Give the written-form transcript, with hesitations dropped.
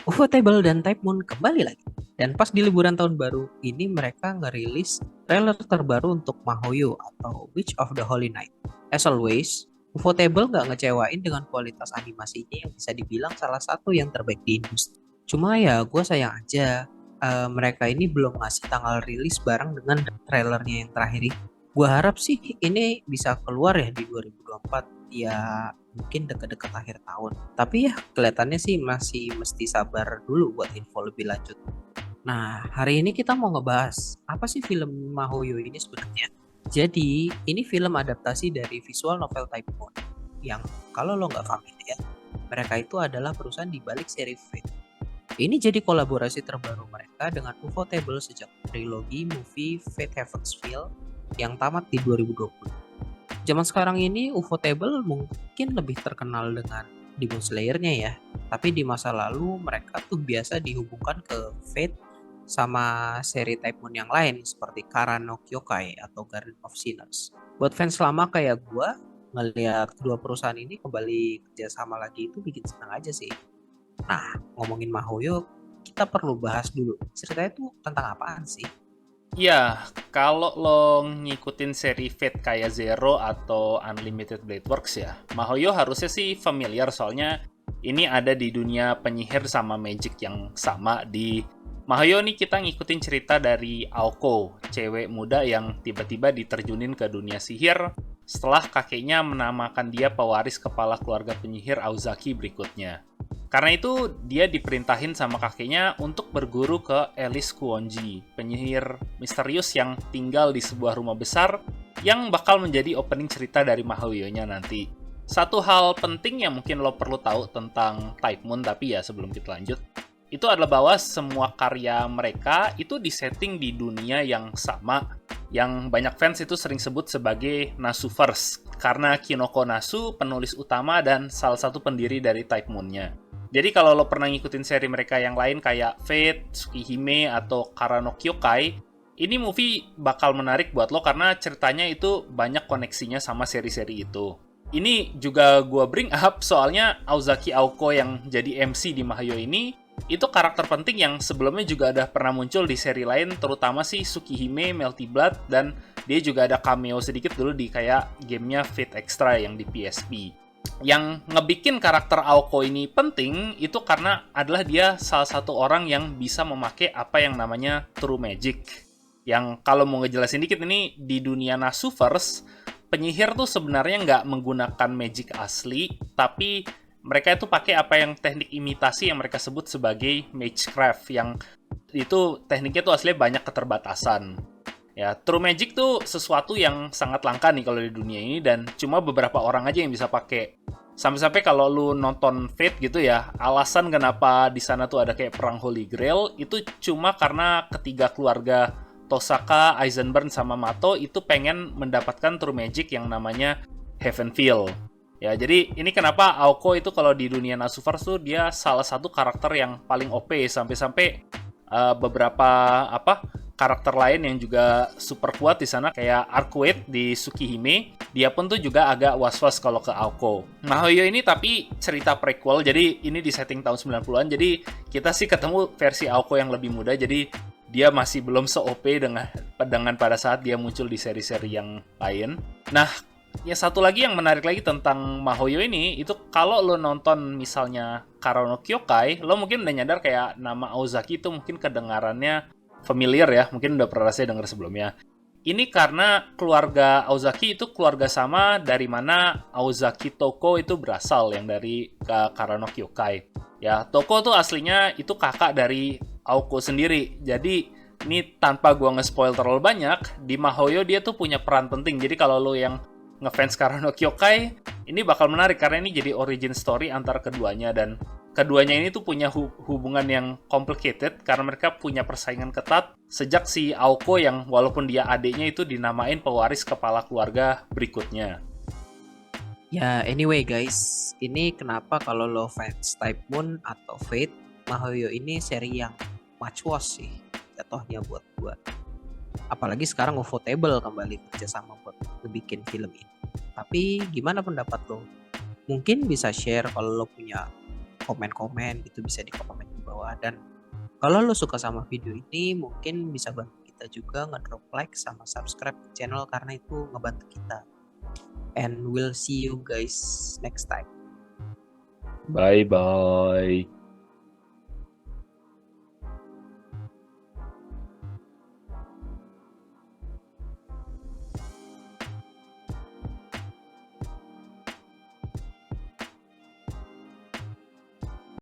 Ufotable dan Type Moon kembali lagi. Dan pas di liburan tahun baru ini mereka ngerilis trailer terbaru untuk MaHoYo atau Witch of the Holy Night. As always, Ufotable nggak ngecewain dengan kualitas animasinya yang bisa dibilang salah satu yang terbaik di industri. Cuma ya gue sayang aja mereka ini belum ngasih tanggal rilis bareng dengan trailernya yang terakhir ini. Gue harap sih ini bisa keluar ya di 2024 ya, mungkin deket-deket akhir tahun. Tapi ya kelihatannya sih masih mesti sabar dulu buat info lebih lanjut. Nah, hari ini kita mau ngebahas apa sih film Mahoyo ini sebenarnya. Jadi, ini film adaptasi dari visual novel Type Moon yang kalau lo nggak familiar, mereka itu adalah perusahaan di balik seri Fate. Ini jadi kolaborasi terbaru mereka dengan Ufotable sejak trilogi movie Fate Heaven's Feel yang tamat di 2020. Zaman sekarang ini Ufotable mungkin lebih terkenal dengan Demon Slayer-nya ya. Tapi di masa lalu mereka tuh biasa dihubungkan ke Fate sama seri Type Moon yang lain seperti Kara no Kyokai atau Garden of Sinners. Buat fans lama kayak gua, ngelihat kedua perusahaan ini kembali kerjasama lagi itu bikin senang aja sih. Nah, ngomongin Mahoyo, kita perlu bahas dulu. Ceritanya tuh tentang apaan sih? Ya, kalau lo ngikutin seri Fate kayak Zero atau Unlimited Blade Works ya, Mahoyo harusnya sih familiar soalnya ini ada di dunia penyihir sama magic yang sama. Di Mahoyo nih kita ngikutin cerita dari Aoko, cewek muda yang tiba-tiba diterjunin ke dunia sihir setelah kakeknya menamakan dia pewaris kepala keluarga penyihir Aozaki berikutnya. Karena itu, dia diperintahin sama kakeknya untuk berguru ke Alice Kuonji, penyihir misterius yang tinggal di sebuah rumah besar yang bakal menjadi opening cerita dari Mahoyo-nya nanti. Satu hal penting yang mungkin lo perlu tahu tentang Type Moon, tapi ya sebelum kita lanjut, itu adalah bahwa semua karya mereka itu disetting di dunia yang sama, yang banyak fans itu sering sebut sebagai Nasuverse, karena Kinoko Nasu penulis utama dan salah satu pendiri dari Type Moon-nya. Jadi kalau lo pernah ngikutin seri mereka yang lain kayak Fate, Tsukihime, atau Kara no Kyokai, ini movie bakal menarik buat lo karena ceritanya itu banyak koneksinya sama seri-seri itu. Ini juga gue bring up soalnya Aozaki Aoko yang jadi MC di Mahoyo ini itu karakter penting yang sebelumnya juga ada pernah muncul di seri lain, terutama sih Tsukihime, Melty Blood, dan dia juga ada cameo sedikit dulu di kayak gamenya Fate Extra yang di PSP. Yang ngebikin karakter Aoko ini penting itu karena adalah dia salah satu orang yang bisa memakai apa yang namanya True Magic. Yang kalau mau ngejelasin dikit ini di dunia Nasuverse, penyihir tuh sebenarnya nggak menggunakan magic asli, tapi mereka itu pakai apa yang teknik imitasi yang mereka sebut sebagai magecraft, yang itu tekniknya tuh aslinya banyak keterbatasan. Ya, True Magic tuh sesuatu yang sangat langka nih kalau di dunia ini dan cuma beberapa orang aja yang bisa pakai. Sampai-sampai kalau lu nonton Fate gitu ya, alasan kenapa di sana tuh ada kayak perang Holy Grail itu cuma karena ketiga keluarga Tosaka, Eisenburn sama Mato itu pengen mendapatkan True Magic yang namanya Heavenfeel. Ya, jadi ini kenapa Aoko itu kalau di dunia Nasuverse tuh dia salah satu karakter yang paling OP sampai-sampai beberapa karakter lain yang juga super kuat di sana kayak Arcuate di Tsukihime, dia pun tuh juga agak was-was kalau ke Aoko. Mahoyo ini tapi cerita prequel, jadi ini di setting tahun 90-an, jadi kita sih ketemu versi Aoko yang lebih muda, jadi dia masih belum se-OP dengan pada saat dia muncul di seri-seri yang lain. Nah, ya satu lagi yang menarik lagi tentang Mahoyo ini, itu kalau lo nonton misalnya Kara no Kyokai, lo mungkin udah nyadar kayak nama Aozaki itu mungkin kedengarannya familiar ya, mungkin udah pernah saya dengar sebelumnya. Ini karena keluarga Aozaki itu keluarga sama dari mana Aozaki Toko itu berasal, yang dari Kara no Kyokai. Ya, Toko tuh aslinya itu kakak dari Aoko sendiri. Jadi, ini tanpa gua nge-spoil terlalu banyak, di Mahoyo dia tuh punya peran penting. Jadi kalau lo yang ngefans Kara no Kyokai, ini bakal menarik karena ini jadi origin story antara keduanya, dan keduanya ini tuh punya hubungan yang complicated karena mereka punya persaingan ketat sejak si Aoko yang walaupun dia adiknya itu dinamain pewaris kepala keluarga berikutnya. Ya, anyway guys, ini kenapa kalau lo fans Type Moon atau Fate, Mahoyo ini seri yang much watch sih jatuhnya buat gua. Apalagi sekarang Ufotable kembali kerjasama buat ngebikin film ini. Tapi gimana pendapat lo? Mungkin bisa share kalau lo punya komen-komen gitu, bisa di komen di bawah. bawah. Dan kalau lo suka sama video ini, mungkin bisa bantu kita juga ngedrop like sama subscribe channel karena itu ngebantu kita. And we'll see you guys next time. Bye bye.